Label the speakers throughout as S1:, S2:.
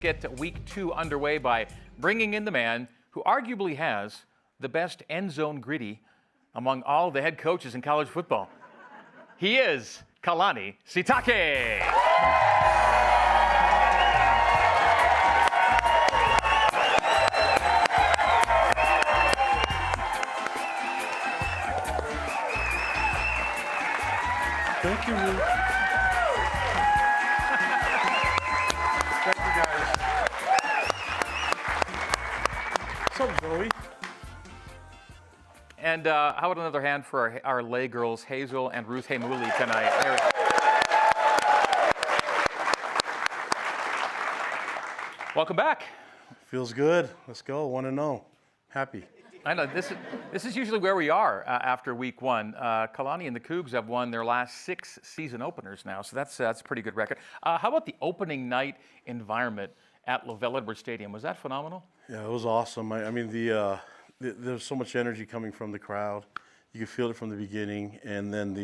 S1: Get week 2 underway by bringing in the man who arguably has the best end zone gritty among all the head coaches in college football. He is Kalani Sitake.
S2: Thank you, Ruth. Thank you, guys. What's up, Zoe?
S1: And how about another hand for our lay girls, Hazel and Ruth Heimuli tonight. Welcome back.
S2: Feels good. Let's go. 1-0. Happy.
S1: I know this is usually where we are after week 1. Kalani and the Cougs have won their last 6 season openers now, so that's a pretty good record. How about the opening night environment at LaVell Edwards Stadium? Was that phenomenal?
S2: Yeah, it was awesome. I mean, there's so much energy coming from the crowd. You could feel it from the beginning, and then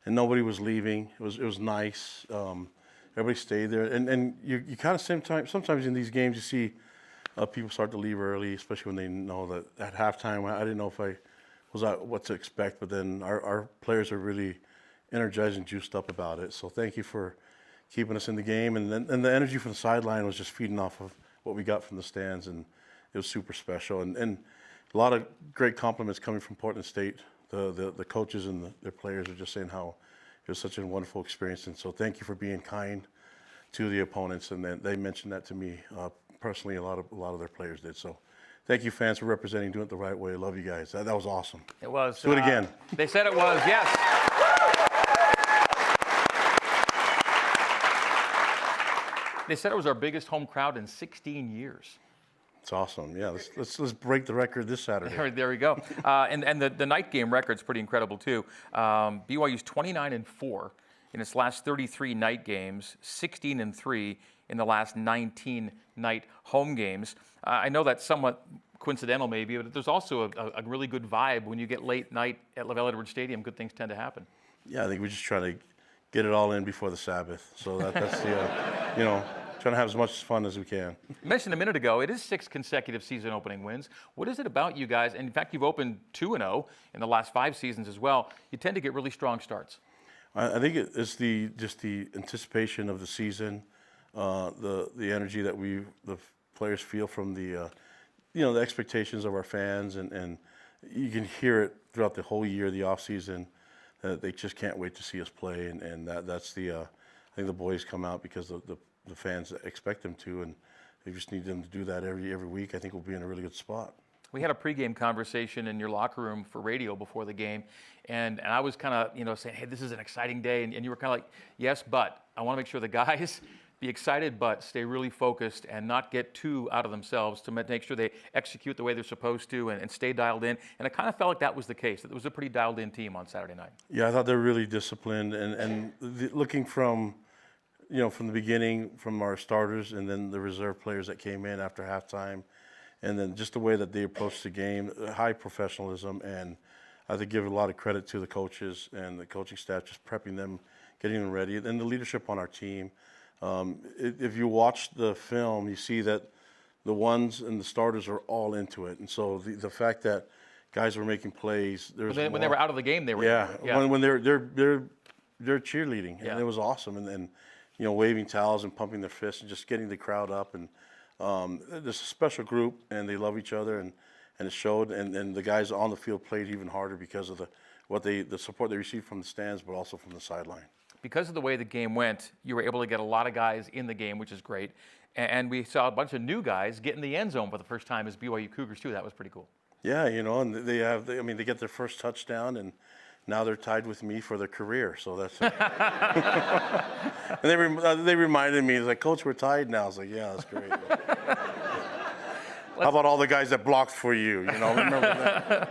S2: and nobody was leaving. It was nice. Everybody stayed there, and you kind of sometimes in these games you see people start to leave early, especially when they know that at halftime. I didn't know if I was what to expect, but then our players are really energized and juiced up about it. So thank you for keeping us in the game, and the energy from the sideline was just feeding off of what we got from the stands, and it was super special. And a lot of great compliments coming from Portland State. The coaches and their players are just saying how it was such a wonderful experience, and so thank you for being kind to the opponents. And then they mentioned that to me personally. A lot of their players did. So thank you, fans, for representing, doing it the right way. Love you guys. That was awesome.
S1: It was.
S2: Do it again.
S1: They said it was. Yes. They said it was our biggest home crowd in 16 years.
S2: It's awesome. Yeah, let's break the record this Saturday.
S1: There we go. And the night game record's pretty incredible too. BYU's 29-4 in its last 33 night games, 16-3 in the last 19 night home games. I know that's somewhat coincidental maybe, but there's also a really good vibe when you get late night at LaVell Edwards Stadium. Good things tend to happen.
S2: Yeah, I think we just try to get it all in before the Sabbath. So that's the trying to have as much fun as we can.
S1: You mentioned a minute ago, it is 6 consecutive season opening wins. What is it about you guys? And in fact, you've opened 2-0 in the last 5 seasons as well. You tend to get really strong starts. I
S2: think it's just the anticipation of the season, the energy that the players feel from the expectations of our fans, and you can hear it throughout the whole year, the off season, that they just can't wait to see us play, and that's I think the boys come out because the fans expect them to, and they just need them to do that every week. I think we'll be in a really good spot.
S1: We had a pregame conversation in your locker room for radio before the game, and I was kind of saying, hey, this is an exciting day, and you were kind of like, yes, but I want to make sure the guys be excited, but stay really focused and not get too out of themselves to make sure they execute the way they're supposed to and stay dialed in. And it kind of felt like that was the case, that it was a pretty dialed in team on Saturday night.
S2: Yeah, I thought they were really disciplined, and looking from the beginning, from our starters and then the reserve players that came in after halftime, and then just the way that they approached the game, high professionalism, and I have to give a lot of credit to the coaches and the coaching staff, just prepping them, getting them ready, and the leadership on our team. If you watch the film, you see that the ones and the starters are all into it, and so the fact that guys were making plays.
S1: When they were out of the game, they were.
S2: Yeah. When they're cheerleading, and it was awesome, and waving towels and pumping their fists and just getting the crowd up. And there's a special group, and they love each other, and it showed. And the guys on the field played even harder because of the support they received from the stands, but also from the sideline.
S1: Because of the way the game went, you were able to get a lot of guys in the game, which is great. And we saw a bunch of new guys get in the end zone for the first time as BYU Cougars too. That was pretty cool.
S2: Yeah, and they get their first touchdown, and now they're tied with me for their career. So that's and they reminded me, it's like, Coach, we're tied now. I was like, yeah, that's great. How about all the guys that blocked for you? Remember that?